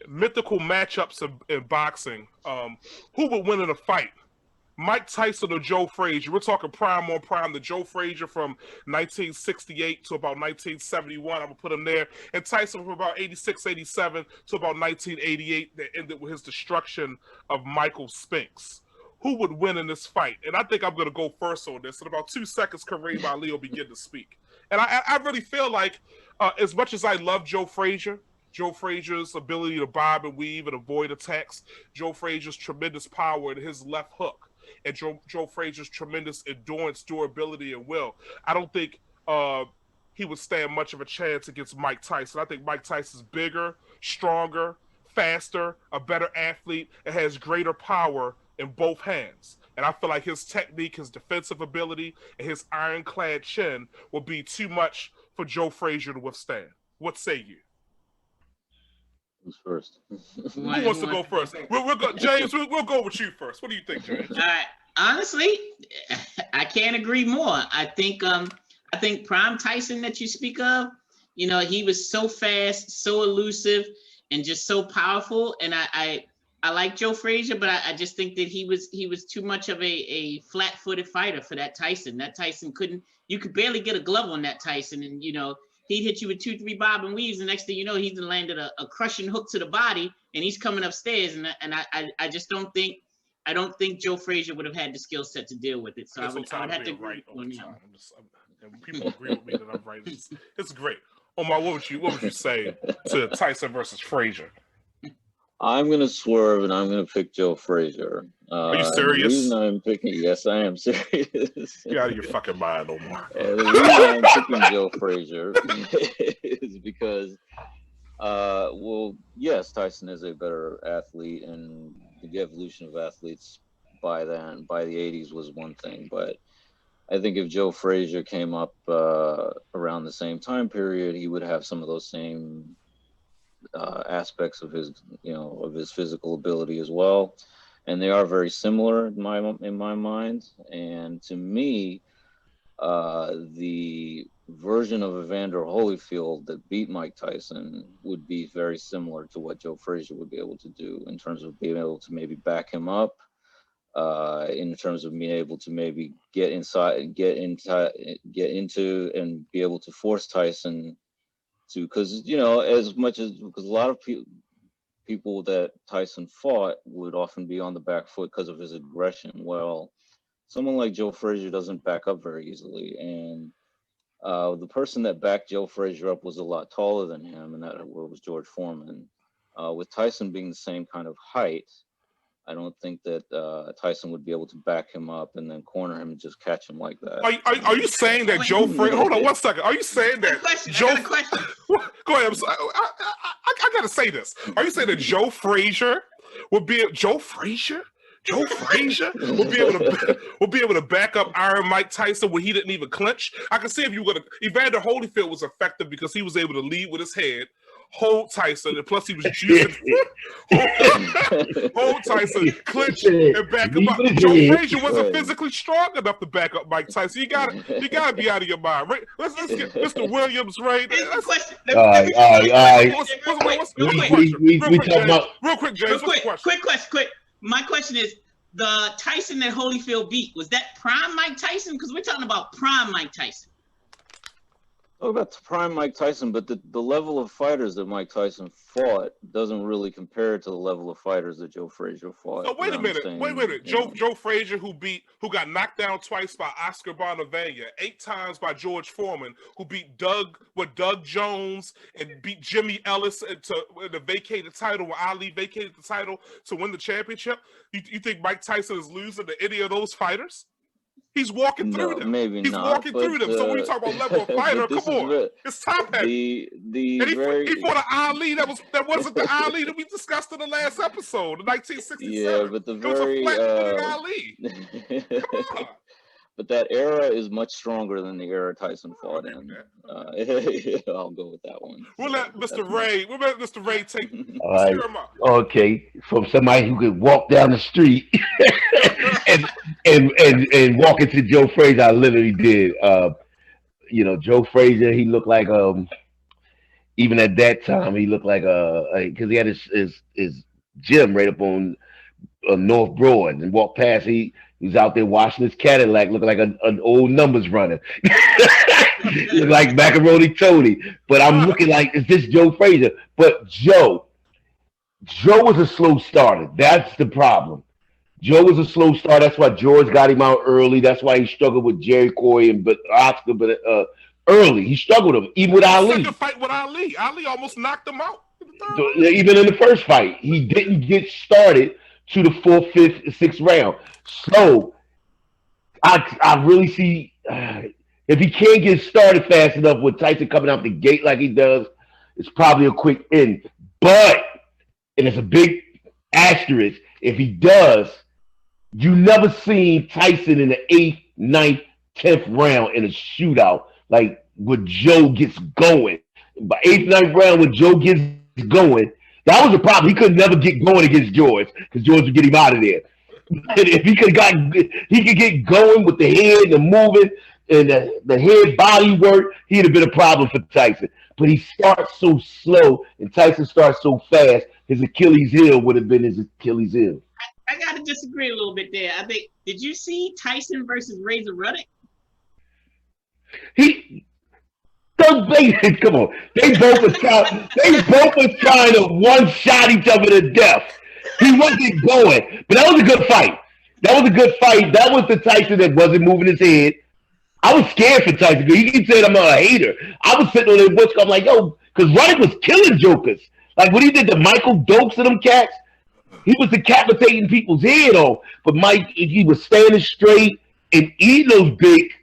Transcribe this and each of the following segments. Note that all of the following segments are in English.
mythical matchups in boxing. Who would win in a fight? Mike Tyson or Joe Frazier? We're talking prime on prime. The Joe Frazier from 1968 to about 1971. I'm going to put him there. And Tyson from about 86, 87 to about 1988 that ended with his destruction of Michael Spinks. Who would win in this fight? And I think I'm going to go first on this. In about 2 seconds, Kareem Ali will begin to speak. And I really feel like as much as I love Joe Frazier's ability to bob and weave and avoid attacks, Joe Frazier's tremendous power and his left hook, and Joe Frazier's tremendous endurance, durability, and will, I don't think he would stand much of a chance against Mike Tyson. I think Mike Tyson's bigger, stronger, faster, a better athlete, and has greater power in both hands. And I feel like his technique, his defensive ability, and his ironclad chin will be too much for Joe Frazier to withstand. What say you? Who's first? Who wants to go first? We'll go, James, we'll go with you first. What do you think, James? Honestly, I can't agree more. I think Prime Tyson that you speak of, he was so fast, so elusive, and just so powerful. And I like Joe Frazier, but I just think that he was too much of a flat-footed fighter for that Tyson. That Tyson you could barely get a glove on that Tyson, and he'd hit you with 2-3 bob and weaves. The next thing you know, he's landed a crushing hook to the body, and he's coming upstairs. And I just don't think Joe Frazier would have had the skill set to deal with it. So I would have to agree on him. People agree with me that I'm right. It's great. Omar, what would you say to Tyson versus Frazier? I'm going to swerve and I'm going to pick Joe Frazier. Are you serious? The reason I'm picking, yes, I am serious. You're out of your fucking mind, Omar. The reason I'm picking Joe Frazier is because, yes, Tyson is a better athlete, and the evolution of athletes by the 80s was one thing. But I think if Joe Frazier came up around the same time period, he would have some of those same aspects of his physical ability as well, and they are very similar in my mind. And to me, the version of Evander Holyfield that beat Mike Tyson would be very similar to what Joe Frazier would be able to do in terms of being able to maybe back him up, in terms of being able to maybe get inside and get into and be able to force Tyson to, because a lot of people that Tyson fought would often be on the back foot because of his aggression. Well, someone like Joe Frazier doesn't back up very easily, and the person that backed Joe Frazier up was a lot taller than him, and that was George Foreman. With Tyson being the same kind of height, I don't think that Tyson would be able to back him up and then corner him and just catch him like that. Are you saying that Joe Frazier? Hold on 1 second. Are you saying that Joe? Question. Go ahead. I'm sorry. I gotta say this. Are you saying that Joe Frazier would be Joe Frazier? Joe Frazier will be able to back up Iron Mike Tyson when he didn't even clinch. I can see if you would have. Evander Holyfield was effective because he was able to lead with his head, hold Tyson, and plus he was juicing. hold Tyson, clinch, and back him up. Joe Frazier wasn't physically strong enough to back up Mike Tyson. You gotta be out of your mind. Right? Let's get Mr. Williams right. Real quick, James. Quick. My question is, the Tyson that Holyfield beat, was that prime Mike Tyson? Because we're talking about prime Mike Tyson. Oh, that's prime Mike Tyson, but the level of fighters that Mike Tyson fought doesn't really compare to the level of fighters that Joe Frazier fought. So wait a minute. Joe Frazier, who got knocked down twice by Oscar Bonavenia, 8 times by George Foreman, who beat Doug Jones and beat Jimmy Ellis to vacate the title, when Ali vacated the title to win the championship. You think Mike Tyson is losing to any of those fighters? He's walking through them. Maybe He's not. walking through them. So when you talk about level of fighter, come on, it's top heavy. He fought an Ali that wasn't the Ali that we discussed in the last episode, the 1967. Yeah, but it was a flat-footed Ali. Come on. But that era is much stronger than the era Tyson fought in. I'll go with that one. We'll let Mr. Ray take all right. Him up. Okay, from somebody who could walk down the street and walk into Joe Frazier, I literally did. Joe Frazier, he looked like even at that time, he looked like because he had his gym right up on North Broad and walked past. He's out there washing his Cadillac, looking like an old numbers runner, look like Macaroni Tony. But I'm looking like, is this Joe Frazier? But Joe was a slow starter. That's the problem. Joe was a slow start. That's why George got him out early. That's why he struggled with Jerry Coy and Oscar. But early, he struggled with him, even with Ali. Second fight with Ali. Ali almost knocked him out. Even in the first fight, he didn't get started to the 4th, 5th, 6th round. So I really see if he can't get started fast enough with Tyson coming out the gate like he does, it's probably a quick end. But, and it's a big asterisk, if he does, you never seen Tyson in the 8th, 9th, 10th round in a shootout like when Joe gets going. By 8th, 9th round, when Joe gets going, that was the problem. He could never get going against George because George would get him out of there. And if he could get going with the head, the moving, and the head body work, he'd have been a problem for Tyson. But he starts so slow, and Tyson starts so fast. His Achilles heel would have been his Achilles heel. I gotta disagree a little bit there. I think, did you see Tyson versus Razor Ruddock? Come on. They both was trying to one-shot each other to death. He wasn't going. But that was a good fight. That was the Tyson that wasn't moving his head. I was scared for Tyson because he said I'm a hater. I was sitting on the bush. I'm like, yo, because Ruddock was killing jokers. Like when he did the Michael Dokes of them cats, he was decapitating people's head off. But Mike, he was standing straight and eating those big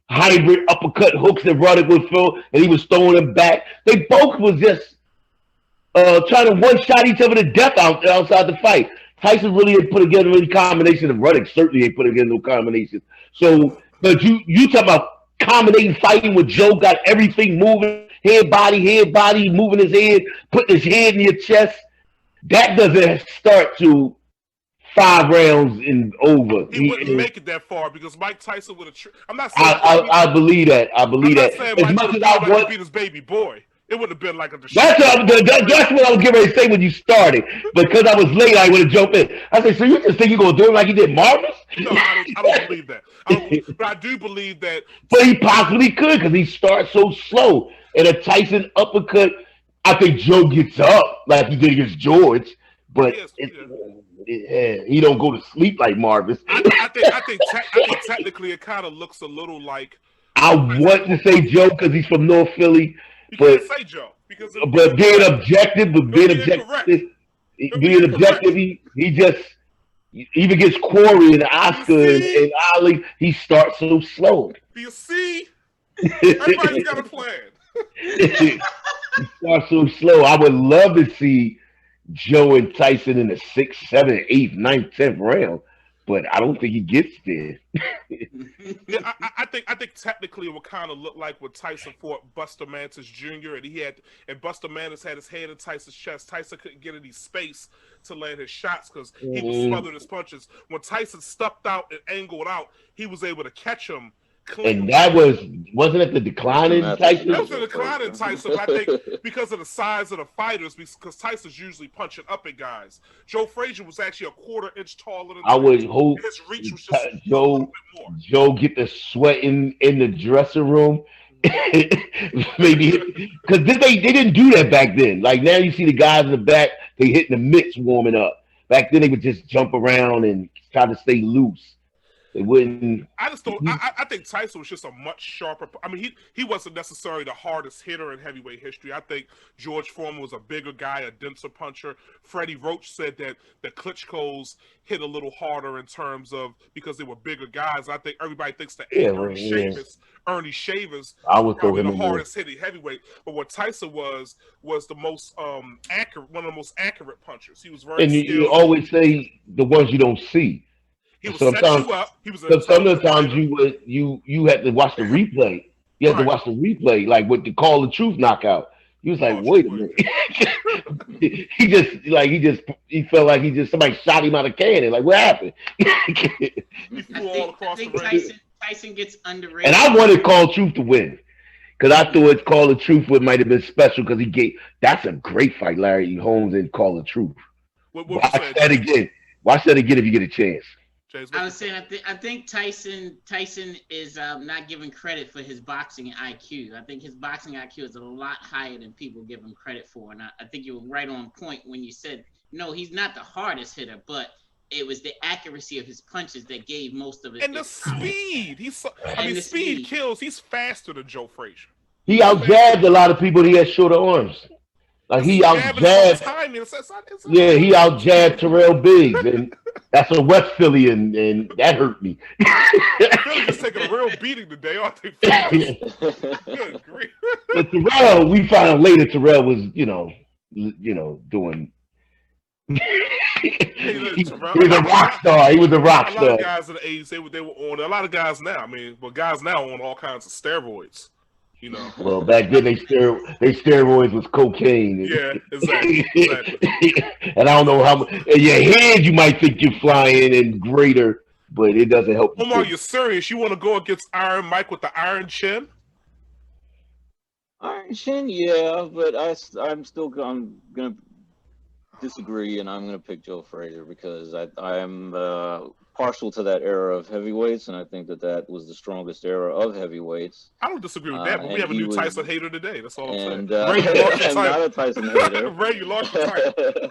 hybrid uppercut hooks that Ruddock would throw, and he was throwing them back. They both was just trying to one-shot each other to death outside the fight. Tyson really ain't put together any combination, and Ruddock certainly ain't put together no combination. So, but you talk about combinating fighting with Joe, got everything moving, head, body, moving his head, putting his head in your chest. That doesn't start to 5 rounds and over. He wouldn't make it that far because Mike Tyson would have. I'm not saying. I believe that. I believe that. As much as I want to beat his baby boy, it would have been like a. That's what I was getting ready to say when you started. Because I was late, I would have jumped in. I said, so you just think you're gonna do it like he did Marvis? No, I don't believe that. But I do believe that. But he possibly could because he starts so slow. And a Tyson uppercut, I think Joe gets up like he did against George, but. He don't go to sleep like Marvis. I think technically it kind of looks a little like. I want to say Joe because he's from North Philly, but say Joe because being objective, he just even gets Corey and Oscar and Ali. He starts so slow. Do you see? Everybody's got a plan. He starts so slow. I would love to see Joe and Tyson in the 6th, 7th, 8th, 9th, 10th round, but I don't think he gets there. Yeah, I think technically it would kind of look like when Tyson fought Buster Mantis Jr. and Buster Mantis had his head in Tyson's chest. Tyson couldn't get any space to land his shots because he was smothering his punches. When Tyson stepped out and angled out, he was able to catch him. And that wasn't it the decline in Tyson? That was the decline in Tyson, but I think because of the size of the fighters, because Tyson's usually punching up at guys. Joe Frazier was actually a 1/4 inch taller than I would hope his reach was just Joe get the sweat in the dressing room. Maybe because they didn't do that back then. Like now you see the guys in the back, they hitting the mitts warming up. Back then they would just jump around and try to stay loose. They wouldn't. I just don't. I think Tyson was just a much sharper. I mean, he wasn't necessarily the hardest hitter in heavyweight history. I think George Foreman was a bigger guy, a denser puncher. Freddie Roach said that the Klitschko's hit a little harder in terms of because they were bigger guys. I think everybody thinks that Ernie Shavers probably the hardest hitting heavyweight. But what Tyson was the most accurate, one of the most accurate punchers. He was very. And you always say the ones you don't see. He would set you up. Some of the times you had to watch the replay. You had to watch the replay, like with the Call of Truth knockout. He was like, wait a minute. he felt like somebody shot him out of cannon. Like, what happened? He flew all across the ring. Tyson gets underrated. And I wanted Call of Truth to win. because I thought Call of Truth would might have been special because he gave. That's a great fight, Larry Holmes and Call of Truth. What Watch saying, that again. Watch that again if you get a chance. James, I was saying, I think Tyson is not given credit for his boxing IQ. I think his boxing IQ is a lot higher than people give him credit for. And I think you were right on point when you said, no, he's not the hardest hitter, but it was the accuracy of his punches that gave most of it. And the speed. The speed kills. He's faster than Joe Frazier. He outjabbed a lot of people. He had shorter arms. Like he outjabbed. Yeah, he outjabbed Terrell Biggs, and that's a West Philly, and that hurt me. Philly just taking a real beating today, aren't they? Good grief. But Terrell, we found out later, Terrell was, doing. He was a rock star. He was a rock star. A lot of guys in the 80s, they were on. A lot of guys now. But guys now on all kinds of steroids. Well, back then they steroids was cocaine. Yeah, exactly. And I don't know how much. In your head, you might think you're flying and greater, but it doesn't help. Omar, you're serious? You want to go against Iron Mike with the Iron Chin? Iron Chin, yeah, but I'm gonna disagree, and I'm gonna pick Joe Frazier because I'm partial to that era of heavyweights, and I think that was the strongest era of heavyweights. I don't disagree with that, but we have a new Tyson hater today. That's all I'm saying. Ray, you lost your title. I'm not a Tyson hater. Ray, you lost your title.